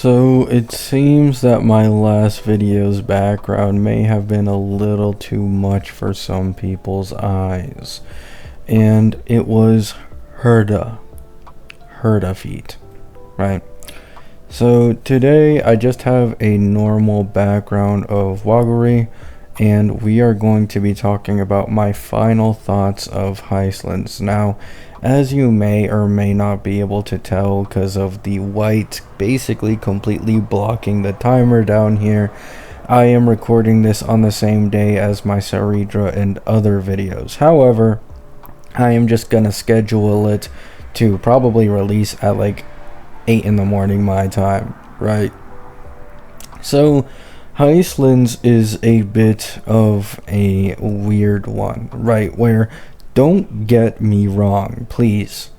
So it seems that my last video's background may have been a little too much for some people's eyes. And it was Herda feet, right? So today I just have a normal background of Waguri, and we are going to be talking about my final thoughts of Hysilens. Now, as you may or may not be able to tell because of the white basically completely blocking the timer down here, I am recording this on the same day as my Saridra and other videos. However, I am just gonna schedule it to probably release at like 8 in the morning my time, right? So Hysilens is a bit of a weird one, right? Where, don't get me wrong, please,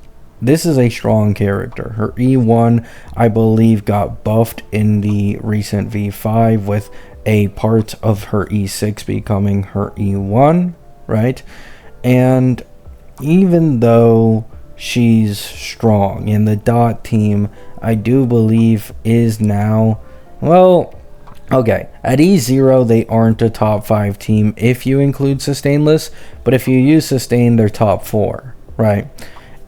this is a strong character. Her E1, I believe, got buffed in the recent V5 with a part of her E6 becoming her E1, right? And even though she's strong, and the dot team, I do believe, is now, well, okay, at E0 they aren't a top 5 team if you include Sustainless, but if you use Sustain, they're top 4, right?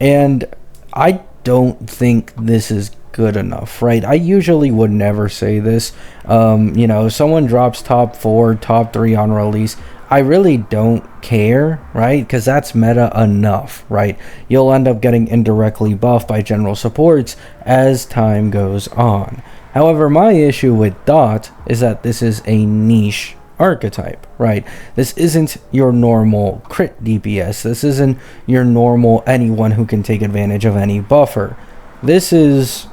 And I don't think this is good enough, right? I usually would never say this. If someone drops top 4, top 3 on release, I really don't care, right? Because that's meta enough, right? You'll end up getting indirectly buffed by general supports as time goes on. However, my issue with Dot is that this is a niche archetype, right? This isn't your normal crit DPS. This isn't your normal anyone who can take advantage of any buffer. This is,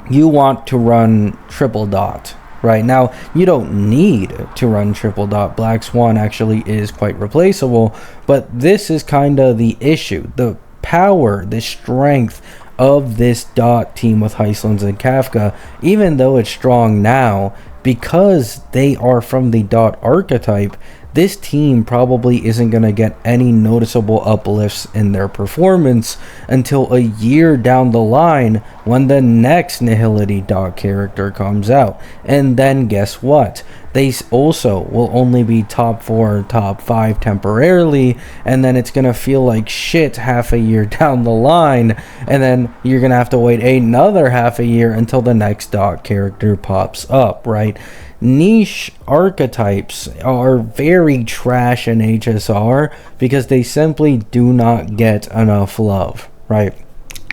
you want to run triple dot. Right now, you don't need to run triple dot. Black Swan actually is quite replaceable, but this is kind of the issue. The power, the strength of this dot team with Hysilens and Kafka, even though it's strong now, because they are from the dot archetype, this team probably isn't going to get any noticeable uplifts in their performance until a year down the line when the next Nihility dot character comes out. And then guess what? They also will only be top 4 or top 5 temporarily, and then it's going to feel like shit half a year down the line, and then you're going to have to wait another half a year until the next dot character pops up, right? Niche archetypes are very trash in HSR because they simply do not get enough love, right?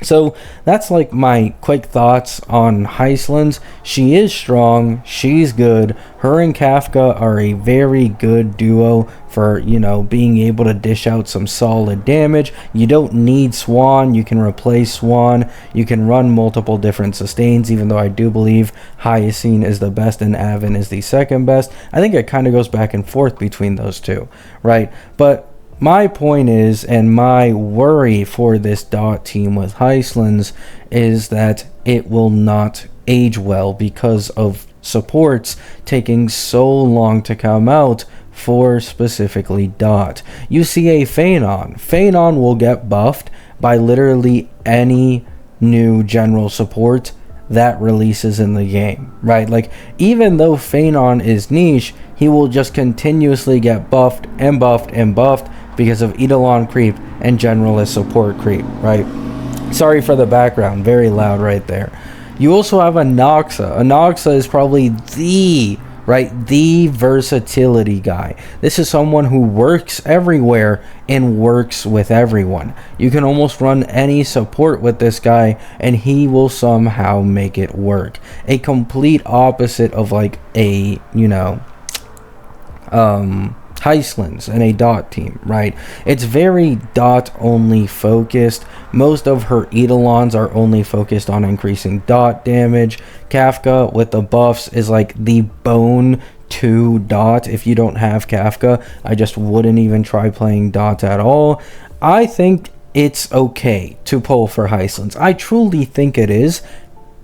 So that's like my quick thoughts on Hysilens. She is strong, she's good. Her and Kafka are a very good duo for, being able to dish out some solid damage. You don't need Swan, you can replace Swan, you can run multiple different sustains, even though I do believe Hyacine is the best and Avon is the second best. I think it kind of goes back and forth between those two, right? But my point is, and my worry for this dot team with Hysilens is that it will not age well because of supports taking so long to come out for specifically dot. You see a Phanon will get buffed by literally any new general support that releases in the game, right? Like, even though Phanon is niche, he will just continuously get buffed and buffed and buffed because of Eidolon creep and generalist support creep, right? Sorry for the background, very loud right there. You also have Anoxa. Anoxa is probably the versatility guy. This is someone who works everywhere and works with everyone. You can almost run any support with this guy and he will somehow make it work. A complete opposite of like a, Hysilens and a dot team, right? It's very dot only focused. Most of her Eidolons are only focused on increasing dot damage. Kafka with the buffs is like the bone to dot. If you don't have Kafka, I just wouldn't even try playing dot at all. I think it's okay to pull for Hysilens. I truly think it is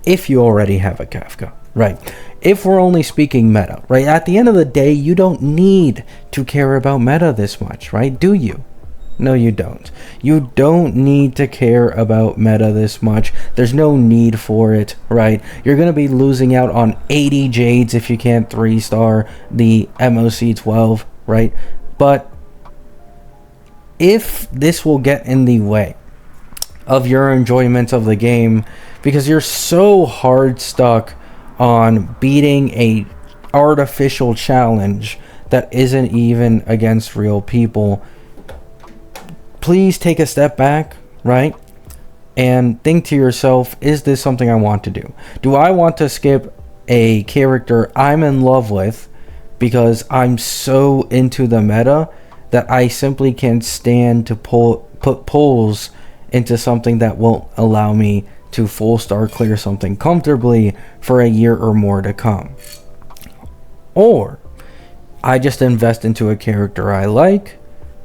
if you already have a Kafka, right? If we're only speaking meta, right? At the end of the day, you don't need to care about meta this much, right? Do you? No, you don't. You don't need to care about meta this much. There's no need for it, right? You're going to be losing out on 80 Jades if you can't 3-star the MOC 12, right? But if this will get in the way of your enjoyment of the game, because you're so hard stuck on beating a artificial challenge that isn't even against real people, please take a step back, right? And think to yourself, is this something I want to do? Do I want to skip a character I'm in love with because I'm so into the meta that I simply can't stand to put pulls into something that won't allow me to full star clear something comfortably for a year or more to come? Or I just invest into a character I like,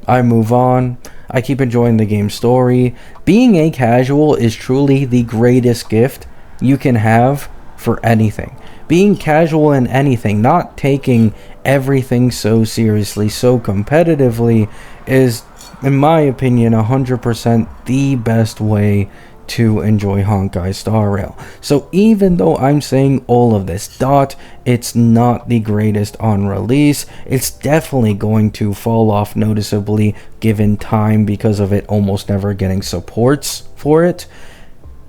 I move on, I keep enjoying the game story. Being a casual is truly the greatest gift you can have for anything. Being casual in anything, not taking everything so seriously, so competitively, is, in my opinion, 100% the best way to enjoy Honkai Star Rail. So even though I'm saying all of this, it's not the greatest on release. It's definitely going to fall off noticeably given time because of it almost never getting supports for it.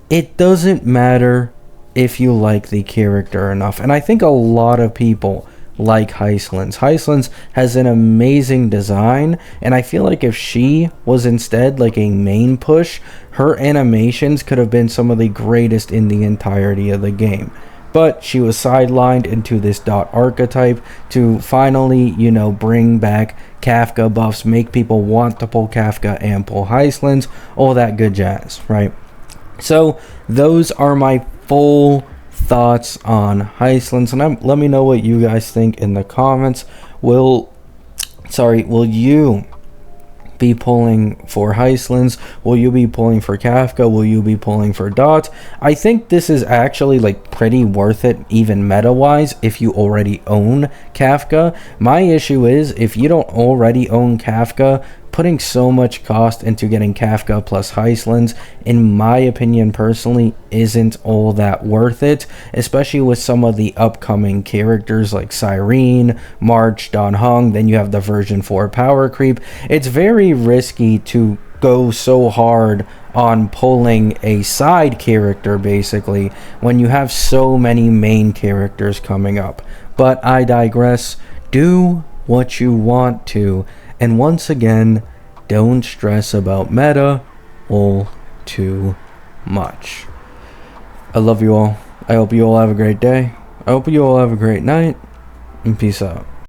It doesn't matter if you like the character enough. And I think a lot of people like Hysilens. Hysilens has an amazing design, and I feel like if she was instead like a main push, her animations could have been some of the greatest in the entirety of the game. But she was sidelined into this dot archetype to finally, bring back Kafka buffs, make people want to pull Kafka and pull Hysilens, all that good jazz, right? So those are my full thoughts on Hysilens, and let me know what you guys think in the comments. Will you be pulling for Hysilens? Will you be pulling for Kafka? Will you be pulling for Dot? I think this is actually like pretty worth it, even meta wise, if you already own Kafka. My issue is if you don't already own Kafka, putting so much cost into getting Kafka plus Hysilens, in my opinion personally, isn't all that worth it, especially with some of the upcoming characters like Cyrene, March, Don Hung. Then you have the version 4 power creep. It's very risky to go so hard on pulling a side character basically when you have so many main characters coming up. But I digress. Do what you want to, and once again, don't stress about meta all too much. I love you all. I hope you all have a great day. I hope you all have a great night, and peace out.